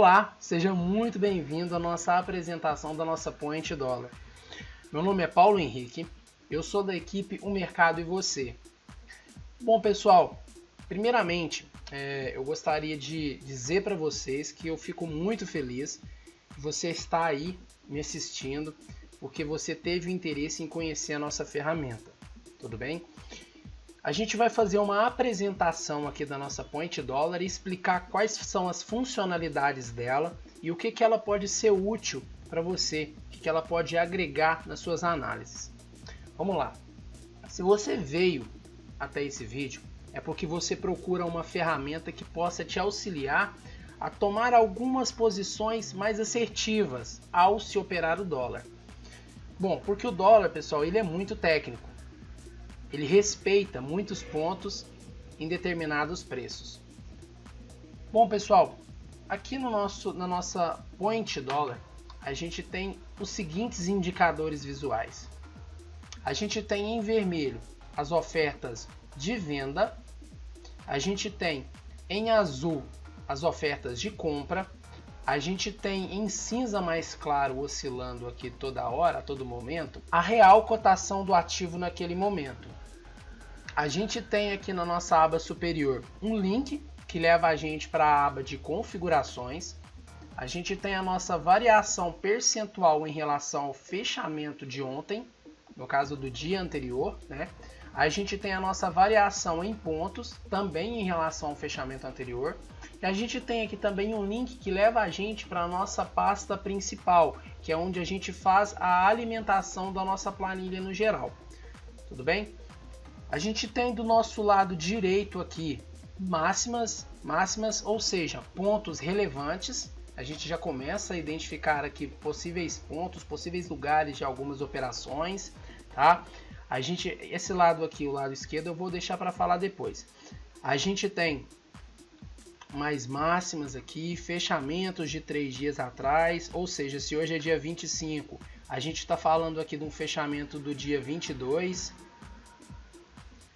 Olá, seja muito bem-vindo à nossa apresentação da nossa Point Dollar. Meu nome é Paulo Henrique, eu sou da equipe O Mercado e Você. Bom, pessoal, primeiramente, eu gostaria de dizer para vocês que eu fico muito feliz que você está aí me assistindo, porque você teve o interesse em conhecer a nossa ferramenta, tudo bem? A gente vai fazer uma apresentação aqui da nossa Point Dollar e explicar quais são as funcionalidades dela e o que ela pode ser útil para você, o que ela pode agregar nas suas análises. Vamos lá. Se você veio até esse vídeo, é porque você procura uma ferramenta que possa te auxiliar a tomar algumas posições mais assertivas ao se operar o dólar. Bom, porque o dólar, pessoal, ele é muito técnico. Ele respeita muitos pontos em determinados preços. Bom, pessoal, aqui na nossa Point Dollar, a gente tem os seguintes indicadores visuais. A gente tem em vermelho as ofertas de venda, a gente tem em azul as ofertas de compra, a gente tem em cinza mais claro, oscilando aqui toda hora, a todo momento, a real cotação do ativo naquele momento. A gente tem aqui na nossa aba superior um link que leva a gente para a aba de configurações. A gente tem a nossa variação percentual em relação ao fechamento de ontem, no caso do dia anterior, né? A gente tem a nossa variação em pontos, também em relação ao fechamento anterior. E a gente tem aqui também um link que leva a gente para a nossa pasta principal, que é onde a gente faz a alimentação da nossa planilha no geral. Tudo bem? A gente tem do nosso lado direito aqui máximas, ou seja, pontos relevantes. A gente já começa a identificar aqui possíveis pontos, possíveis lugares de algumas operações, tá? Esse lado aqui, o lado esquerdo, eu vou deixar para falar depois. A gente tem mais máximas aqui, fechamentos de 3 dias atrás, ou seja, se hoje é dia 25, a gente está falando aqui de um fechamento do dia 22.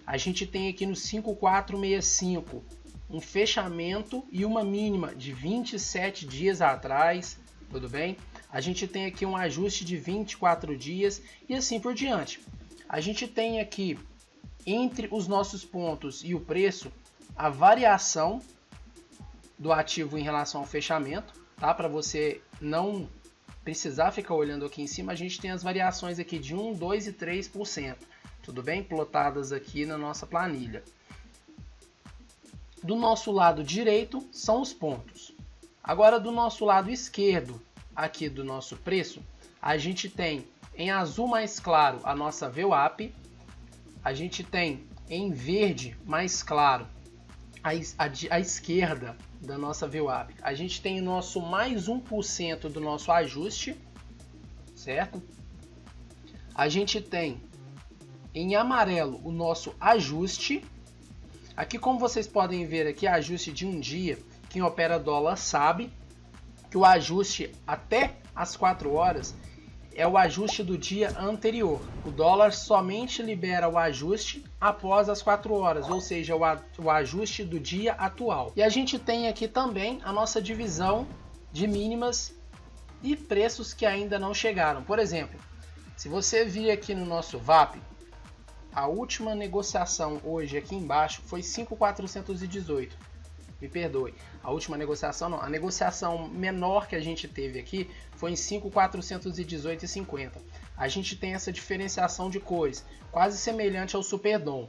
A gente tem aqui no 5465 um fechamento e uma mínima de 27 dias atrás, tudo bem? A gente tem aqui um ajuste de 24 dias e assim por diante. A gente tem aqui, entre os nossos pontos e o preço, a variação do ativo em relação ao fechamento, tá? Para você não precisar ficar olhando aqui em cima, a gente tem as variações aqui de 1, 2 e 3%. Tudo bem? Plotadas aqui na nossa planilha. Do nosso lado direito são os pontos. Agora do nosso lado esquerdo, aqui do nosso preço, a gente tem em azul mais claro a nossa VWAP, a gente tem em verde mais claro a esquerda da nossa VWAP, a gente tem o nosso mais 1% do nosso ajuste, certo? A gente tem em amarelo o nosso ajuste. Aqui, como vocês podem ver aqui, ajuste de um dia. Quem opera dólar sabe que o ajuste até as 4 horas é o ajuste do dia anterior. O dólar somente libera o ajuste após as 4 horas, ou seja, o ajuste do dia atual. E a gente tem aqui também a nossa divisão de mínimas e preços que ainda não chegaram. Por exemplo, se você vir aqui no nosso VWAP, a última negociação hoje aqui embaixo foi 5.418. Me perdoe. A última negociação não. A negociação menor que a gente teve aqui foi em 5.418,50. A gente tem essa diferenciação de cores, quase semelhante ao Superdom.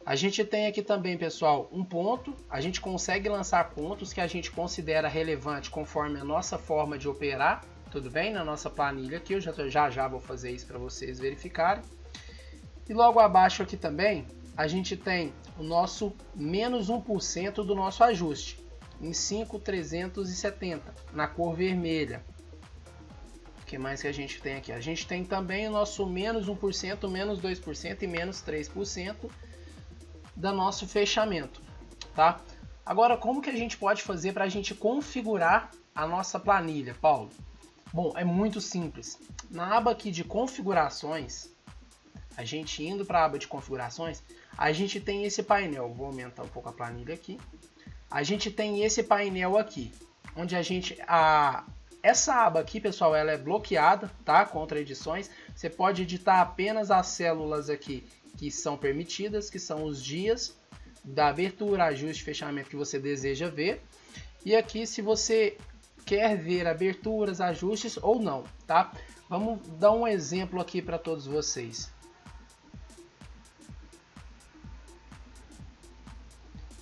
A gente tem aqui também, pessoal, um ponto. A gente consegue lançar pontos que a gente considera relevante conforme a nossa forma de operar. Tudo bem? Na nossa planilha aqui. Eu já vou fazer isso para vocês verificarem. E logo abaixo aqui também, a gente tem o nosso menos 1% do nosso ajuste, em 5.370, na cor vermelha. O que mais que a gente tem aqui? A gente tem também o nosso menos 1%, menos 2% e menos 3% do nosso fechamento, tá? Agora, como que a gente pode fazer para a gente configurar a nossa planilha, Paulo? Bom, é muito simples. Na aba aqui de configurações, a gente indo para a aba de configurações, a gente tem esse painel. Vou aumentar um pouco a planilha aqui. A gente tem esse painel aqui. onde a gente essa aba aqui, pessoal, ela é bloqueada, tá? Contra edições. Você pode editar apenas as células aqui que são permitidas, que são os dias da abertura, ajuste, fechamento que você deseja ver. E aqui se você quer ver aberturas, ajustes ou não, tá? Vamos dar um exemplo aqui para todos vocês.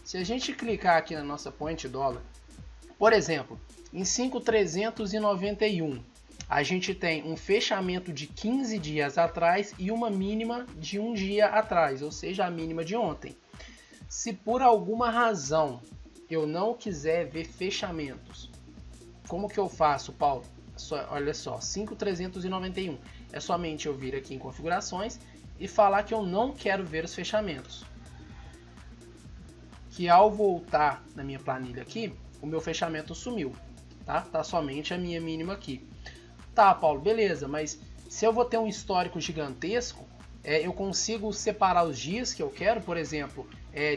Se a gente clicar aqui na nossa Point Dollar, por exemplo, em 5.391, a gente tem um fechamento de 15 dias atrás e uma mínima de um dia atrás, ou seja, a mínima de ontem. Se por alguma razão eu não quiser ver fechamentos, como que eu faço, Paulo? Olha só, 5.391. É somente eu vir aqui em configurações e falar que eu não quero ver os fechamentos. Que ao voltar na minha planilha aqui, o meu fechamento sumiu, tá? Tá somente a minha mínima aqui. Tá, Paulo, beleza, mas se eu vou ter um histórico gigantesco, eu consigo separar os dias que eu quero, por exemplo,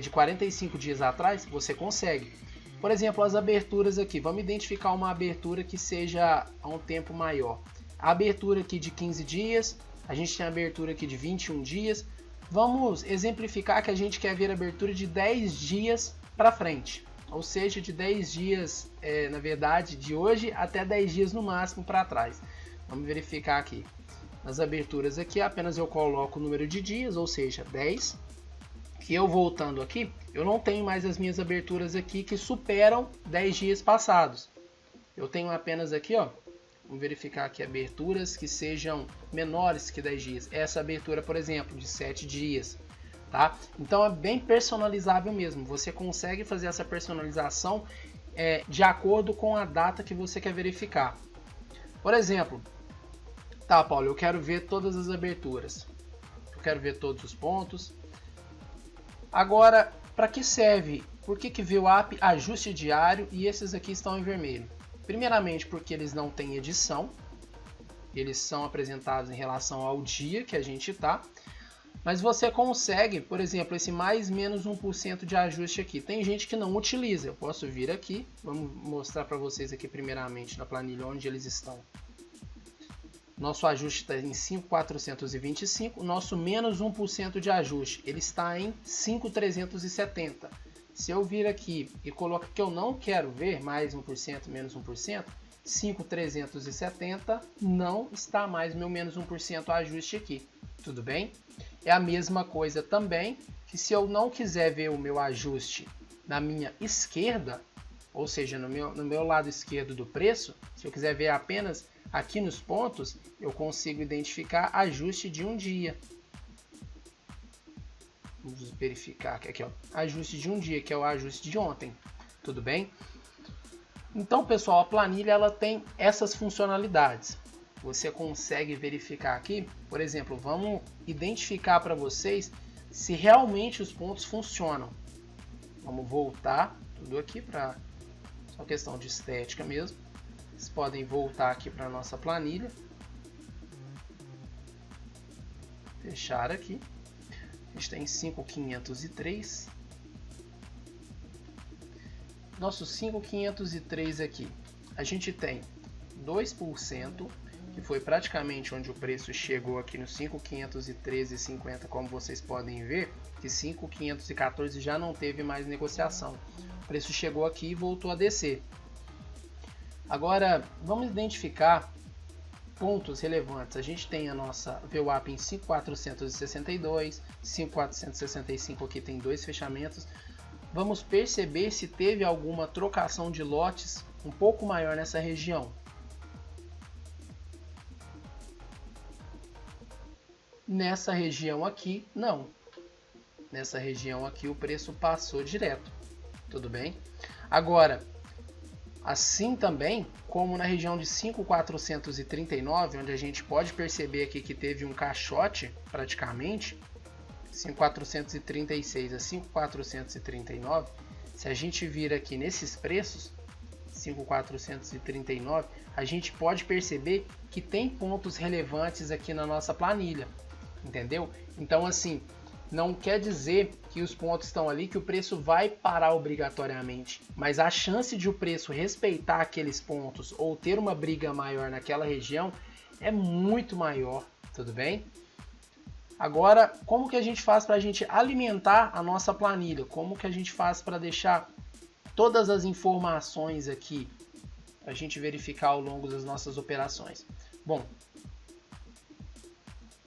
de 45 dias atrás, você consegue. Por exemplo, as aberturas aqui, vamos identificar uma abertura que seja a um tempo maior. A abertura aqui de 15 dias, a gente tem a abertura aqui de 21 dias. Vamos exemplificar que a gente quer ver a abertura de 10 dias para frente. Ou seja, de 10 dias, na verdade, de hoje até 10 dias no máximo para trás. Vamos verificar aqui. Nas aberturas aqui, apenas eu coloco o número de dias, ou seja, 10. Que eu voltando aqui, eu não tenho mais as minhas aberturas aqui que superam 10 dias passados. Eu tenho apenas aqui, ó, vamos verificar aqui aberturas que sejam menores que 10 dias. Essa abertura, por exemplo, de 7 dias. Tá? Então é bem personalizável mesmo. Você consegue fazer essa personalização de acordo com a data que você quer verificar. Por exemplo, tá, Paulo, eu quero ver todas as aberturas. Eu quero ver todos os pontos. Agora, para que serve? Por que VWAP, ajuste diário e esses aqui estão em vermelho? Primeiramente porque eles não têm edição. Eles são apresentados em relação ao dia que a gente está. Mas você consegue, por exemplo, esse mais menos 1% de ajuste aqui. Tem gente que não utiliza. Eu posso vir aqui, vamos mostrar para vocês aqui primeiramente na planilha onde eles estão. Nosso ajuste está em 5.425, nosso menos 1% de ajuste, ele está em 5.370. Se eu vir aqui e colocar que eu não quero ver mais 1%, menos 1%, 5.370 não está mais meu menos 1% ajuste aqui. Tudo bem? É a mesma coisa também que se eu não quiser ver o meu ajuste na minha esquerda, ou seja, no meu lado esquerdo do preço, se eu quiser ver apenas aqui nos pontos, eu consigo identificar ajuste de um dia. Vamos verificar aqui, ó, ajuste de um dia, que é o ajuste de ontem. Tudo bem? Então, pessoal, a planilha ela tem essas funcionalidades. Você consegue verificar aqui, por exemplo, vamos identificar para vocês se realmente os pontos funcionam. Vamos voltar tudo aqui para só questão de estética mesmo. Vocês podem voltar aqui para a nossa planilha. Fechar aqui. A gente tem 5.503. Nosso 5.503 aqui. A gente tem 2%, que foi praticamente onde o preço chegou aqui no 5.513,50, como vocês podem ver, que 5.514 já não teve mais negociação. O preço chegou aqui e voltou a descer. Agora, vamos identificar pontos relevantes. A gente tem a nossa VWAP em 5.462, 5.465 aqui tem dois fechamentos. Vamos perceber se teve alguma trocação de lotes um pouco maior nessa região. Nessa região aqui, não. Nessa região aqui o preço passou direto. Tudo bem? Agora, assim também, como na região de 5.439, onde a gente pode perceber aqui que teve um caixote praticamente, 5.436 a 5.439, se a gente vir aqui nesses preços, 5.439, a gente pode perceber que tem pontos relevantes aqui na nossa planilha, entendeu? Então assim, não quer dizer que os pontos estão ali, que o preço vai parar obrigatoriamente. Mas a chance de o preço respeitar aqueles pontos ou ter uma briga maior naquela região é muito maior, tudo bem? Agora, como que a gente faz para a gente alimentar a nossa planilha? Como que a gente faz para deixar todas as informações aqui, a gente verificar ao longo das nossas operações? Bom,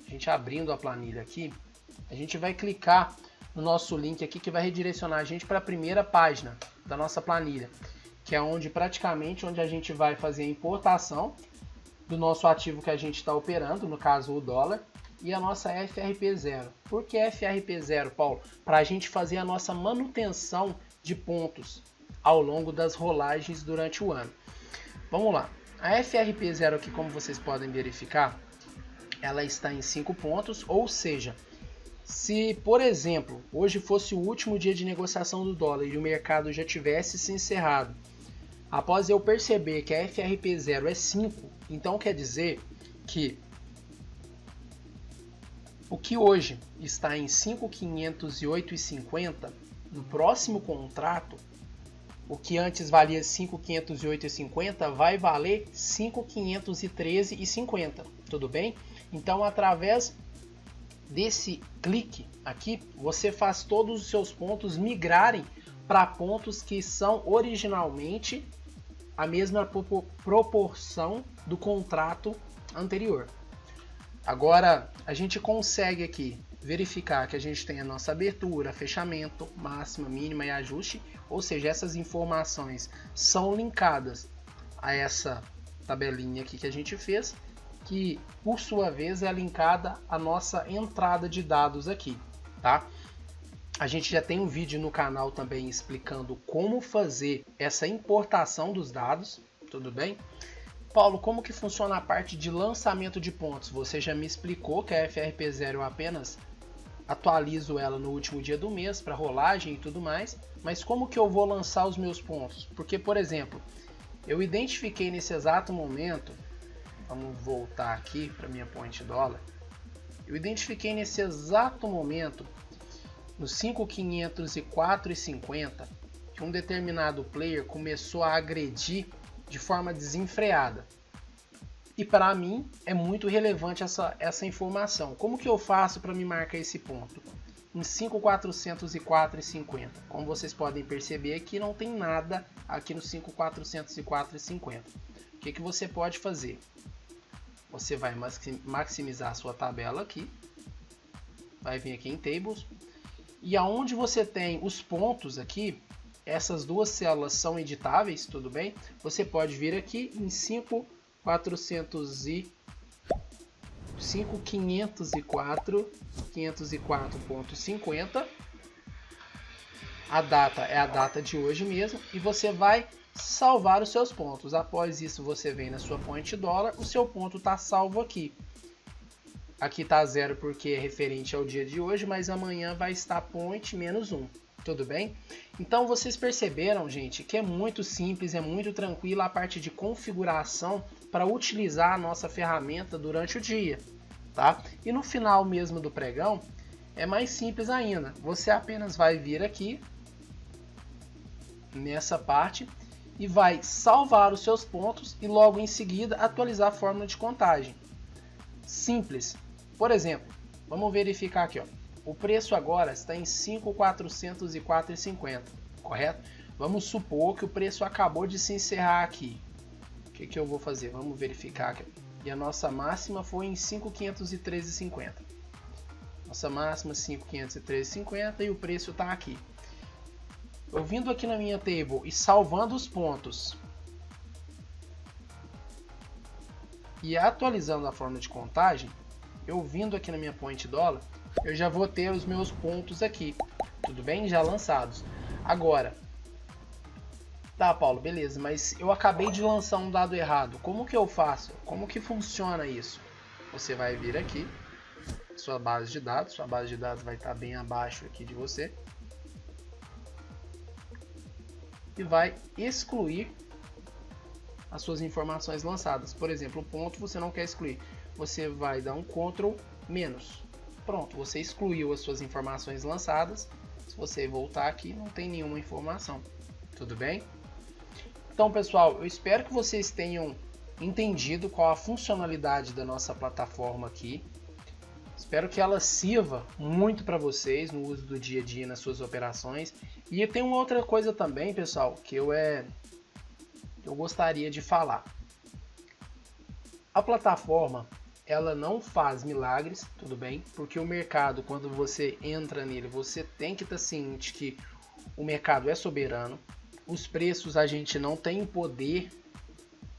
a gente abrindo a planilha aqui, a gente vai clicar no nosso link aqui que vai redirecionar a gente para a primeira página da nossa planilha, que é onde a gente vai fazer a importação do nosso ativo que a gente está operando, no caso o dólar, e a nossa FRP0. Por que FRP0, Paulo? Para a gente fazer a nossa manutenção de pontos ao longo das rolagens durante o ano. Vamos lá. A FRP0 aqui, como vocês podem verificar, ela está em 5 pontos, ou seja, se, por exemplo, hoje fosse o último dia de negociação do dólar e o mercado já tivesse se encerrado, após eu perceber que a FRP0 é 5, então quer dizer que o que hoje está em 5.508,50, no próximo contrato, o que antes valia 5.508,50 vai valer 5.513,50, tudo bem? Então, através desse clique aqui, você faz todos os seus pontos migrarem para pontos que são originalmente a mesma proporção do contrato anterior. Agora, a gente consegue aqui verificar que a gente tem a nossa abertura, fechamento, máxima, mínima e ajuste, ou seja, essas informações são linkadas a essa tabelinha aqui que a gente fez, que por sua vez é linkada à nossa entrada de dados aqui, tá? A gente já tem um vídeo no canal também explicando como fazer essa importação dos dados, tudo bem? Paulo, como que funciona a parte de lançamento de pontos? Você já me explicou que a FRP0 eu apenas atualizo ela no último dia do mês para rolagem e tudo mais, mas como que eu vou lançar os meus pontos? Porque, por exemplo, eu identifiquei nesse exato momento, vamos voltar aqui para minha point dólar, eu identifiquei nesse exato momento, no 5.504,50, que um determinado player começou a agredir de forma desenfreada. E para mim é muito relevante essa informação. Como que eu faço para me marcar esse ponto? Em 5.404,50. Como vocês podem perceber aqui, não tem nada aqui no 5.404,50. O que você pode fazer? Você vai maximizar a sua tabela aqui. Vai vir aqui em Tables. E aonde você tem os pontos aqui, essas duas células são editáveis, tudo bem? Você pode vir aqui em 504.50. A data é a data de hoje mesmo e você vai salvar os seus pontos. Após isso, você vem na sua point dólar, o seu ponto está salvo aqui. Aqui está 0 porque é referente ao dia de hoje, mas amanhã vai estar point menos 1. Tudo bem? Então vocês perceberam, gente, que é muito simples, é muito tranquilo a parte de configuração para utilizar a nossa ferramenta durante o dia, tá? E no final mesmo do pregão é mais simples ainda. Você apenas vai vir aqui nessa parte e vai salvar os seus pontos e logo em seguida atualizar a fórmula de contagem. Simples. Por exemplo, vamos verificar aqui, ó. O preço agora está em 5.404,50, correto? Vamos supor que o preço acabou de se encerrar aqui. O que eu vou fazer? Vamos verificar aqui. E a nossa máxima foi em 5.513,50. Nossa máxima 5.513,50 e o preço está aqui. Eu vindo aqui na minha table e salvando os pontos e atualizando a fórmula de contagem, eu vindo aqui na minha point dólar, eu já vou ter os meus pontos aqui, tudo bem? Já lançados. Agora, tá, Paulo, beleza, mas eu acabei de lançar um dado errado. Como que eu faço? Como que funciona isso? Você vai vir aqui, sua base de dados vai estar bem abaixo aqui de você. E vai excluir as suas informações lançadas. Por exemplo, o ponto você não quer excluir. Você vai dar um Ctrl-, pronto, você excluiu as suas informações lançadas. Se você voltar aqui, não tem nenhuma informação. Tudo bem? Então, pessoal, eu espero que vocês tenham entendido qual a funcionalidade da nossa plataforma aqui. Espero que ela sirva muito para vocês no uso do dia a dia nas suas operações. E tem uma outra coisa também, pessoal, que eu gostaria de falar. A plataforma, ela não faz milagres, tudo bem? Porque o mercado, quando você entra nele, você tem que estar ciente que o mercado é soberano. Os preços a gente não tem poder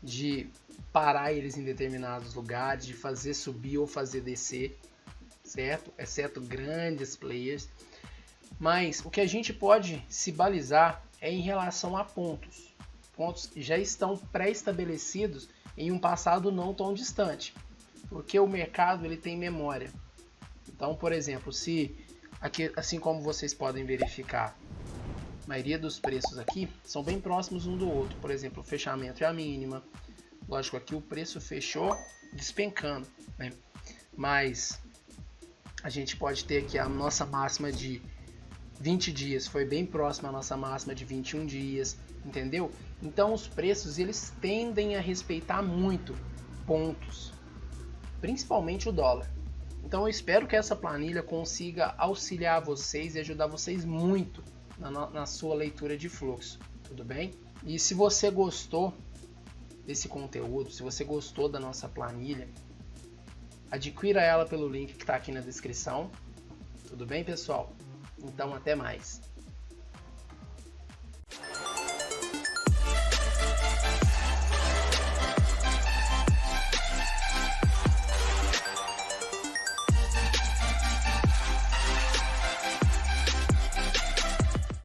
de parar eles em determinados lugares, de fazer subir ou fazer descer, certo? Exceto grandes players. Mas o que a gente pode se balizar é em relação a pontos. Pontos que já estão pré-estabelecidos em um passado não tão distante. Porque o mercado ele tem memória. Então, por exemplo, se aqui, assim como vocês podem verificar, a maioria dos preços aqui são bem próximos um do outro. Por exemplo, o fechamento é a mínima. Lógico, aqui o preço fechou despencando, né? Mas a gente pode ter aqui a nossa máxima de 20 dias. Foi bem próxima à nossa máxima de 21 dias, entendeu? Então os preços eles tendem a respeitar muito pontos, principalmente o dólar. Então eu espero que essa planilha consiga auxiliar vocês e ajudar vocês muito na sua leitura de fluxo, tudo bem? E se você gostou desse conteúdo, se você gostou da nossa planilha, adquira ela pelo link que está aqui na descrição, tudo bem, pessoal? Então até mais!